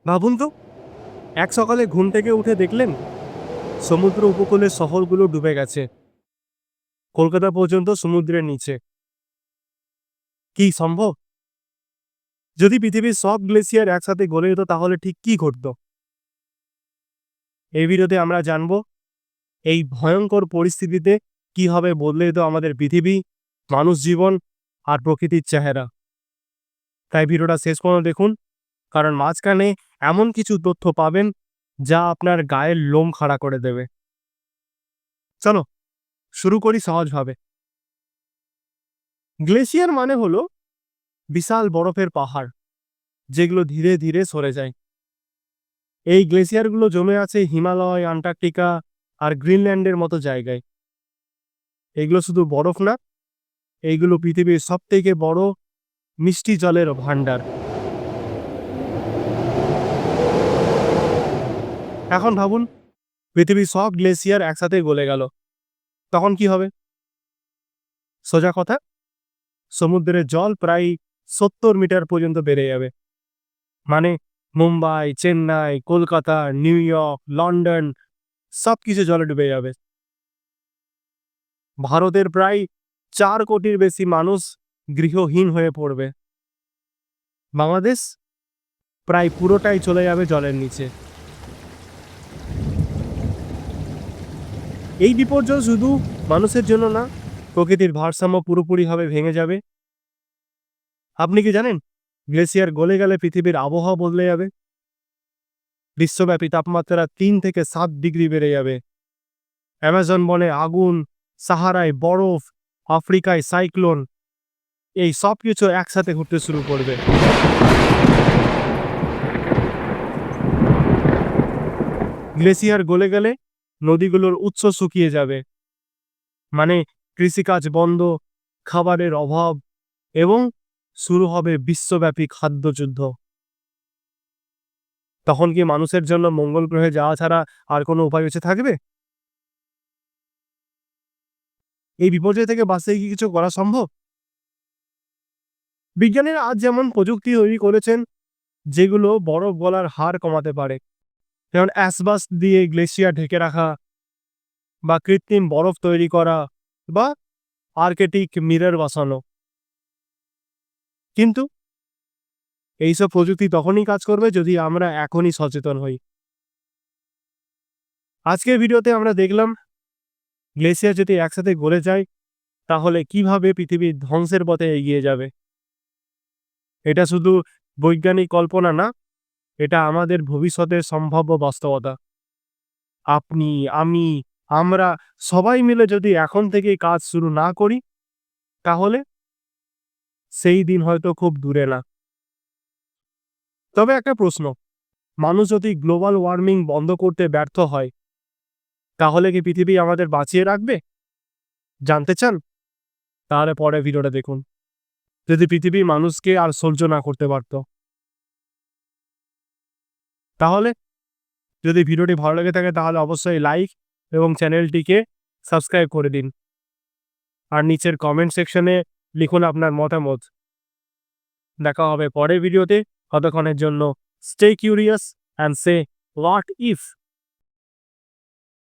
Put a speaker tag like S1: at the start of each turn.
S1: ভাবুন তো, এক সকালে ঘুম থেকে উঠে দেখলেন সমুদ্র উপকূলের শহরগুলো ডুবে গেছে, কলকাতা পর্যন্ত সমুদ্রের নিচে। কি সম্ভব? যদি পৃথিবীর সব গ্লেসিয়ার একসাথে গলে যেত তাহলে ঠিক কি ঘটতো? এই ভিডিওতে আমরা জানবো এই ভয়ঙ্কর পরিস্থিতিতে কিভাবে বদলে যেত আমাদের পৃথিবী, মানুষ জীবন আর প্রকৃতির চেহারা। তাই ভিডিওটা শেষ পর্যন্ত দেখুন, কারণ মাঝখানে এমন কিছু তথ্য পাবেন যা আপনার গায়ের লোম খাড়া করে দেবে। চলো শুরু করি সহজভাবে। গ্লেসিয়ার মানে হলো বিশাল বরফের পাহাড় যেগুলো ধীরে ধীরে সরে যায়। এই গ্লেসিয়ারগুলো জমে আছে হিমালয়, আন্টার্কটিকা আর গ্রিনল্যান্ডের মতো জায়গায়। এগুলো শুধু বরফ না, এইগুলো পৃথিবীর সবথেকে বড় মিষ্টি জলের ভান্ডার। এখন ভাবুন, পৃথিবীর সব গ্লেসিয়ার একসাথে গলে গেল, তখন কি হবে? সোজা কথা, সমুদ্রের জল প্রায় 70 মিটার পর্যন্ত বেড়ে যাবে। মানে Mumbai, Chennai, Kolkata, new York, London সবকিছু জলে ডুবে যাবে। ভারতের প্রায় 4 কোটির বেশি মানুষ গৃহহীন হয়ে পড়বে। বাংলাদেশ প্রায় পুরোটাই চলে যাবে জলের নিচে। এই বিপর্যয় শুধু মানুষের জন্য না, প্রকৃতির ভারসাম্য পুরোপুরিভাবে ভেঙে যাবে। আপনি কি জানেন, গ্লেসিয়ার গলে গেলে পৃথিবীর আবহাওয়া বদলে যাবে। বিশ্বব্যাপী তাপমাত্রা 3 থেকে 7 ডিগ্রি বেড়ে যাবে। অ্যামাজন বনে আগুন, সাহারায় বরফ, আফ্রিকায় সাইক্লোন, এই সব কিছু একসাথে ঘটতে শুরু করবে। গ্লেসিয়ার গলে গেলে নদীগুলোর উৎস শুকিয়ে যাবে। মানে কৃষিকাজ বন্ধ, খাবারের অভাব এবং শুরু হবে বিশ্বব্যাপী খাদ্যযুদ্ধ। তখন কি মানুষের জন্য মঙ্গল গ্রহে যাওয়া ছাড়া আর কোনো উপায় বেঁচে থাকবে? এই বিপর্যয় থেকে বাঁচতে কি কিছু করা সম্ভব? বিজ্ঞানীরা আজ যেমন প্রযুক্তি তৈরি করেছেন যেগুলো বরফ গলার হার কমাতে পারে, যেমন অ্যাসবাস দিয়ে গ্লেসিয়ার ঢেকে রাখা, বা কৃত্রিম বরফ তৈরি করা, বা আর্কটিক মিরর বসানো। কিন্তু এইসব প্রযুক্তি তখনই কাজ করবে যদি আমরা এখনই সচেতন হই। আজকের ভিডিওতে আমরা দেখলাম গ্লেসিয়ার যদি একসাথে গলে যায় তাহলে কিভাবে পৃথিবী ধ্বংসের পথে এগিয়ে যাবে। এটা শুধু বৈজ্ঞানিক কল্পনা না, এটা আমাদের ভবিষ্যতের সম্ভাব্য বাস্তবতা। আপনি, আমি, আমরা সবাই মিলে যদি এখন থেকেই কাজ শুরু না করি তাহলে সেই দিন হয়তো খুব দূরে না। তবে একটা প্রশ্ন, মানুষ যদি গ্লোবাল ওয়ার্মিং বন্ধ করতে ব্যর্থ হয় তাহলে কি পৃথিবী আমাদের বাঁচিয়ে রাখবে? জানতে চান? তাহলে পরে ভিডিওটা দেখুন। যদি পৃথিবী মানুষকে আর সহ্য না করতে পারত, তাহলে যদি ভিডিওটি ভালো লেগে থাকে তাহলে অবশ্যই লাইক এবং চ্যানেলটিকে সাবস্ক্রাইব করে দিন। আর নিচের কমেন্ট সেকশনে লিখুন আপনার মতামত। দেখা হবে পরের ভিডিওতে। ততক্ষণের জন্য stay curious and say what if.